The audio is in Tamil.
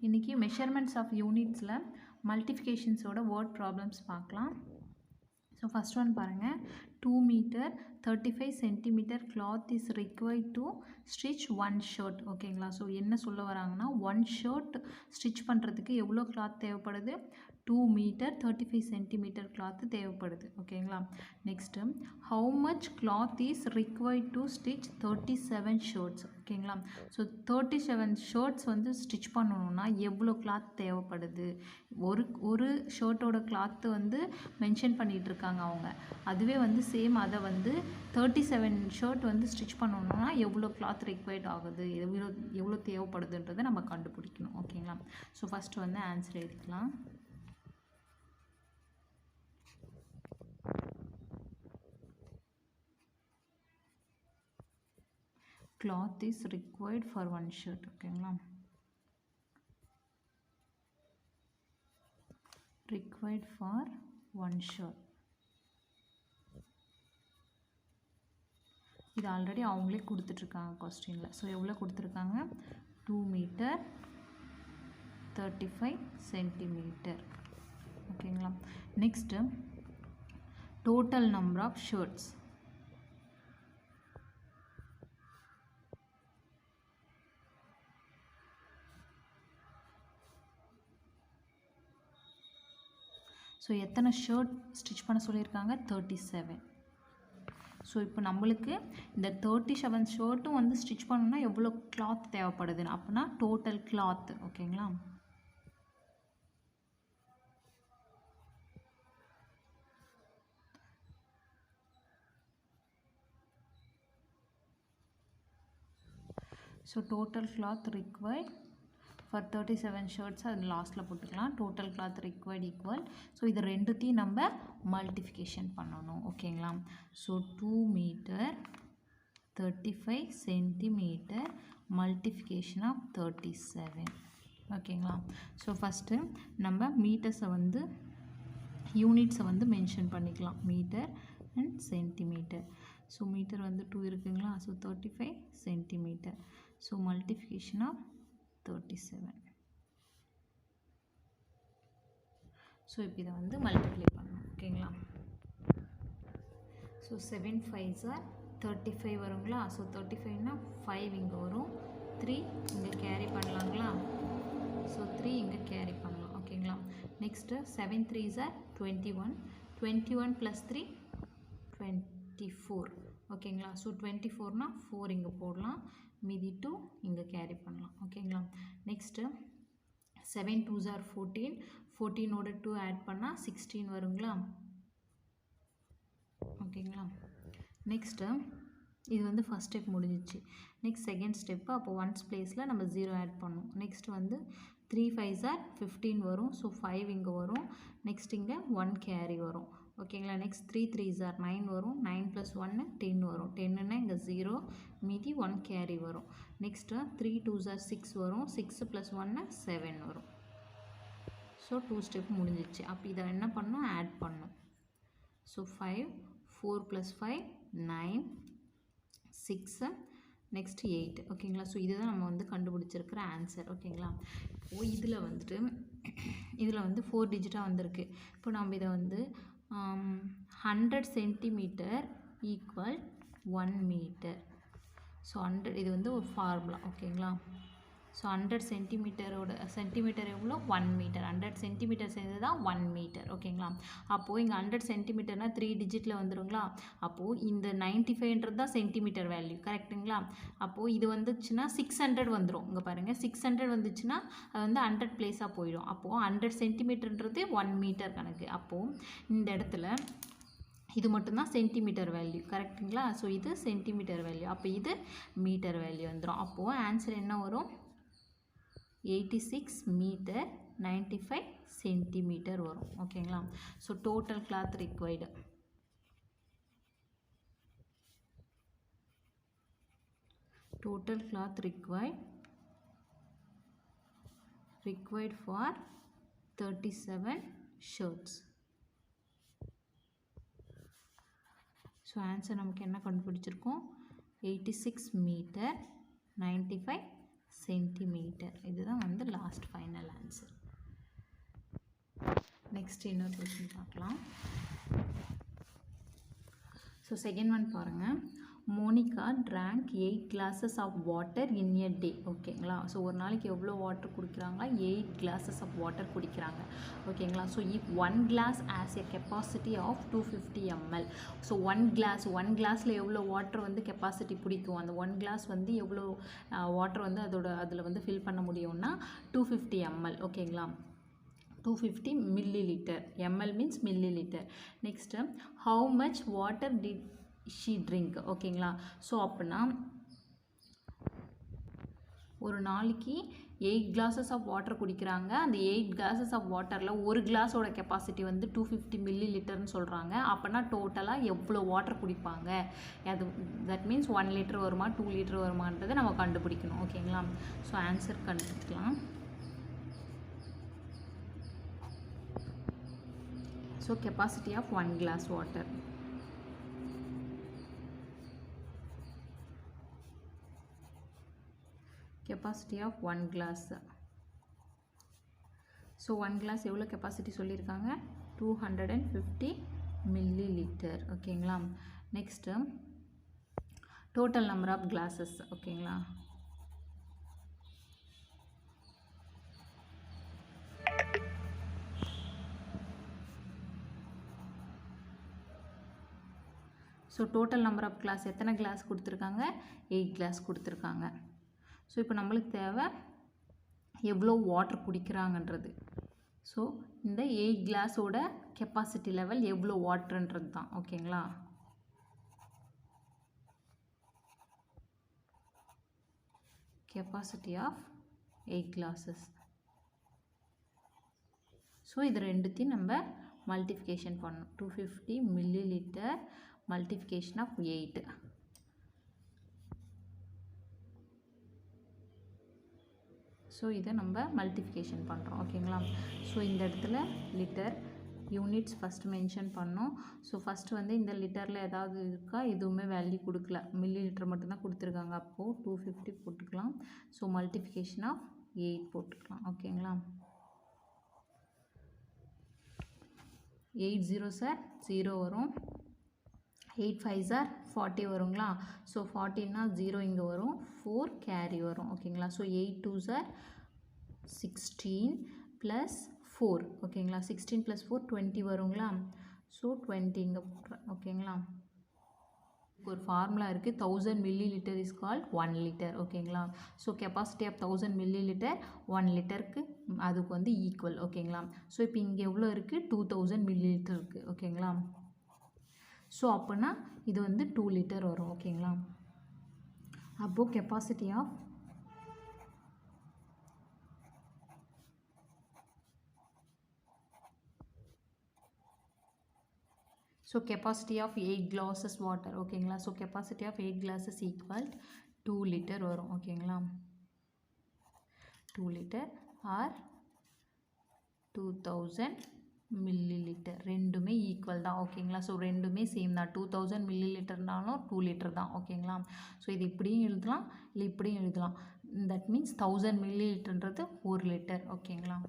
இன்றைக்கி மெஷர்மெண்ட்ஸ் ஆஃப் யூனிட்ஸில் மல்டிஃபிகேஷன்ஸோட வேர்ட் ப்ராப்ளம்ஸ் பார்க்கலாம். ஸோ ஃபஸ்ட் ஒன் பாருங்கள், 2 metre 35 centimetre cloth is required to stitch 1 shirt. ஓகேங்களா? ஸோ என்ன சொல்ல வராங்கன்னா, 1 ஷர்ட் ஸ்டிச் பண்ணுறதுக்கு எவ்வளோ கிளாத் தேவைப்படுது? 2 மீட்டர் 35 சென்டிமீட்டர் கிளாத்து தேவைப்படுது. ஓகேங்களா? Next, how much cloth is required to stitch 37 shirts. ஓகேங்களா? ஸோ 37 ஷர்ட்ஸ் வந்து ஸ்டிச் பண்ணணுன்னா எவ்வளோ கிளாத் தேவைப்படுது? ஒரு ஷர்ட்டோட கிளாத்து வந்து மென்ஷன் பண்ணிகிட்டு இருக்காங்க அவங்க. அதுவே வந்து சேம் அதை வந்து 37 ஷர்ட் வந்து ஸ்டிச் பண்ணணுன்னா எவ்வளோ கிளாத் ரிக்வயர்ட் ஆகுது, எவ்வளோ தேவைப்படுதுன்றதை நம்ம கண்டுபிடிக்கணும். ஓகேங்களா? ஸோ ஃபஸ்ட்டு வந்து ஆன்சர் எழுதிக்கலாம். Cloth is required for 1 shirt. ஓகேங்களா? required for 1 shirt. இது ஆல்ரெடி அவங்களே கொடுத்துட்ருக்காங்க கொஸ்டினில். ஸோ எவ்வளோ கொடுத்துருக்காங்க? 2 மீட்டர் 35 சென்டிமீட்டர். ஓகேங்களா? Next, total number of shirts. So எத்தனை ஷர்ட் ஸ்டிச் பண்ண சொல்லியிருக்காங்க? 37. ஸோ இப்போ நம்மளுக்கு இந்த 37 ஷர்ட்டும் வந்து ஸ்டிச் பண்ணணுன்னா எவ்வளோ கிளாத் தேவைப்படுதுன்னு, அப்படின்னா டோட்டல் கிளாத். ஓகேங்களா? So total cloth required for 37 shirts அது லாஸ்ட்டில் போட்டுக்கலாம். Total cloth required equal. So இது ரெண்டுத்தையும் நம்ம மல்டிஃபிகேஷன் பண்ணணும். ஓகேங்களா? So 2 metre 35 centimetre multiplication of 37. ஓகேங்களா? ஸோ ஃபஸ்ட்டு நம்ம மீட்டர்ஸை வந்து யூனிட்ஸை வந்து மென்ஷன் பண்ணிக்கலாம். Metre and centimetre. So metre வந்து 2 இருக்குங்களா? So 35 centimetre. So multiplication of 37. So இப்போ இதை வந்து மல்டிப்ளை பண்ணணும். ஓகேங்களா? ஸோ 7 5s are 35 வருங்களா? ஸோ 35னா 5 இங்கே வரும், 3 இங்கே கேரி பண்ணலாங்களா? ஸோ 3 இங்கே கேரி பண்ணலாம். ஓகேங்களா? Next 7 3s are 21. 21 + 3 24. ஓகேங்களா? ஸோ 24னா 4 இங்கே போடலாம், மீதி 2 இங்கே கேரி பண்ணலாம். ஓகேங்களா? Next 7 2s are 14. 14ஓட 2 ஆட் பண்ணால் 16 வருங்களா? ஓகேங்களா? நெக்ஸ்ட்டு இது வந்து ஃபஸ்ட் ஸ்டெப் முடிஞ்சிச்சு. நெக்ஸ்ட் செகண்ட் ஸ்டெப்பு, அப்போ 1s பிளேஸில் நம்ம 0 ஆட் பண்ணணும். நெக்ஸ்ட் வந்து 3 5s are 15 வரும். ஸோ 5 இங்கே வரும். நெக்ஸ்ட் இங்கே 1 கேரி வரும். ஓகேங்களா? நெக்ஸ்ட் 3 3s are 9 வரும். 9 + 1 10 வரும். 10னா இங்கே 0, மீதி 1 கேரி வரும். நெக்ஸ்ட்டு 3 2s are 6 வரும். 6 + 1 7 வரும். ஸோ 2 ஸ்டெப் முடிஞ்சிச்சு. அப்போ இதை என்ன பண்ணணும்? ஆட் பண்ணணும். So 5 4 + 5 9 6 next 8. ஓகேங்களா? ஸோ இதுதான் நம்ம வந்து கண்டுபிடிச்சிருக்கிற ஆன்சர். ஓகேங்களா? இப்போது இதில் வந்துட்டு இதில் வந்து 4 டிஜிட்டாக வந்திருக்கு. இப்போ நம்ம இதை வந்து 100 சென்டிமீட்டர் ஈக்குவல் 1 மீட்டர். ஸோ 100 இது வந்து ஒரு ஃபார்முலா. ஓகேங்களா? ஸோ 100 சென்டிமீட்டர் எவ்வளோ? 1 மீட்டர். 100 சென்டிமீட்டர் சேர்ந்து தான் 1 மீட்டர். ஓகேங்களா? அப்போது இங்கே 100 சென்டிமீட்டர்னால் 3 டிஜிட்டில் வந்துடுங்களா? அப்போது இந்த 95ன்றது தான் சென்டிமீட்டர் வேல்யூ. கரெக்டுங்களா? அப்போது இது வந்துச்சுன்னா 600 வந்துடும். இங்கே பாருங்கள், 600 வந்துச்சுன்னா அது வந்து 100 பிளேஸாக போயிடும். அப்போது 100 சென்டிமீட்டர்ன்றது 1 மீட்டர் கணக்கு. அப்போது இந்த இடத்துல இது மட்டும்தான் சென்டிமீட்டர் வேல்யூ. கரெக்டுங்களா? ஸோ இது சென்டிமீட்டர் வேல்யூ. அப்போ இது மீட்டர் வேல்யூ வந்துடும். அப்போது ஆன்சர் என்ன வரும்? 86 மீட்டர் 95 சென்டிமீட்டர் வரும். ஓகேங்களா? So total cloth required. Total cloth required for 37 shirts. So answer நமக்கு என்ன கண்டுபிடிச்சிருக்கோம்? 86 மீட்டர் 95 சென்டிமீட்டர். இதுதான் வந்து லாஸ்ட் ஃபைனல். நெக்ஸ்ட் இன்னொரு கொஸ்டின் பார்க்கலாம். ஸோ செகண்ட் ஒன் பாருங்கள். Monica drank 8 glasses of water in a day. ஓகேங்களா? ஸோ ஒரு நாளைக்கு எவ்வளோ வாட்டர் குடிக்கிறாங்களா? 8 glasses of water குடிக்கிறாங்க. ஓகேங்களா? So if 1 glass has a capacity of 250 ml. So one கிளாஸில் எவ்வளோ வாட்டர் வந்து கெப்பாசிட்டி பிடிக்கும், அந்த 1 glass வந்து எவ்வளோ வாட்டர் வந்து அதில் வந்து ஃபில் பண்ண முடியும்னா 250 ml. ஓகேங்களா? 250 milliliter. ml means milliliter. Next, how much water did she drink? ஓகேங்களா? ஸோ அப்படின்னா ஒரு நாளைக்கு 8 glasses ஆஃப் வாட்டர் குடிக்கிறாங்க. அந்த 8 glasses ஆஃப் வாட்டரில் ஒரு கிளாஸோட கெப்பாசிட்டி வந்து 250 milliliterன்னு சொல்கிறாங்க. அப்படின்னா டோட்டலாக எவ்வளோ வாட்டர் குடிப்பாங்க, அது தட் மீன்ஸ் 1 liter வருமா 2 liter வருமானதை நம்ம கண்டுபிடிக்கணும். ஓகேங்களா? ஸோ ஆன்சர் கண்டுபிடிக்கலாம். So capacity of 1 glass water. Capacity of 1 glass. So 1 glass எவ்வளோ capacity சொல்லியிருக்காங்க? 250 milliliter. ஓகேங்களா? Next total number of glasses. ஓகேங்களா? So total number of glass எத்தனை கிளாஸ் கொடுத்துருக்காங்க? 8 கிளாஸ் கொடுத்துருக்காங்க. ஸோ இப்போ நம்மளுக்கு தேவை எவ்வளோ வாட்டர் குடிக்கிறாங்கன்றது. ஸோ இந்த 8 கிளாஸோட கெப்பாசிட்டி லெவல் எவ்வளோ வாட்டர்ன்றது தான். ஓகேங்களா? Capacity of 8 glasses. ஸோ இது ரெண்டுத்தையும் நம்ம மல்டிஃபிகேஷன் பண்ணணும். 250 milliliter multiplication of 8. ஸோ இதை நம்ம மல்டிஃபிகேஷன் பண்ணுறோம். ஓகேங்களா? ஸோ இந்த இடத்துல லிட்டர் யூனிட்ஸ் ஃபஸ்ட்டு மென்ஷன் பண்ணோம். ஸோ ஃபஸ்ட்டு வந்து இந்த லிட்டரில் ஏதாவது இருக்கா? எதுவுமே வேல்யூ கொடுக்கல, மில்லி லிட்டர் மட்டும்தான் கொடுத்துருக்காங்க. அப்போது 250 போட்டுக்கலாம். ஸோ மல்டிஃபிகேஷன் ஆஃப் 8 போட்டுக்கலாம். ஓகேங்களா? 8 zeros are 0 வரும். 8 5s are 40 வருங்களா? ஸோ 40னா 0 இங்கே வரும், 4 கேரி வரும். ஓகேங்களா? So 8 2s are 16 + 4. ஓகேங்களா? 16 + 4 20 வருங்களா? ஸோ 20 இங்கே போட்டுறேன். ஓகேங்களா? ஒரு ஃபார்முலா இருக்குது, 1000 milliliter is called 1 liter. ஓகேங்களா? ஸோ கெப்பாசிட்டி ஆஃப் 1000 milliliter 1 லிட்டருக்கு அதுக்கு வந்து ஈக்குவல். ஓகேங்களா? ஸோ இப்போ இங்கே எவ்வளோ இருக்குது? 2000 milliliter இருக்குது. ஓகேங்களா? ஸோ அப்படின்னா இது வந்து 2 liter வரும். ஓகேங்களா? அப்போது capacity of capacity of 8 glasses water. ஓகேங்களா? So capacity of 8 glasses equal 2 liter வரும். ஓகேங்களா? 2 liter or 2000 milliliter ரெண்டுமே ஈக்குவல் தான். ஓகேங்களா? ஸோ ரெண்டுமே சேம் தான். 2000 milliliterனாலும் 2 liter தான். ஓகேங்களா? ஸோ இது இப்படியும் எழுதலாம், இல்லை இப்படியும் எழுதலாம். That means 1000 milliliterன்றது 1 liter. ஓகேங்களா?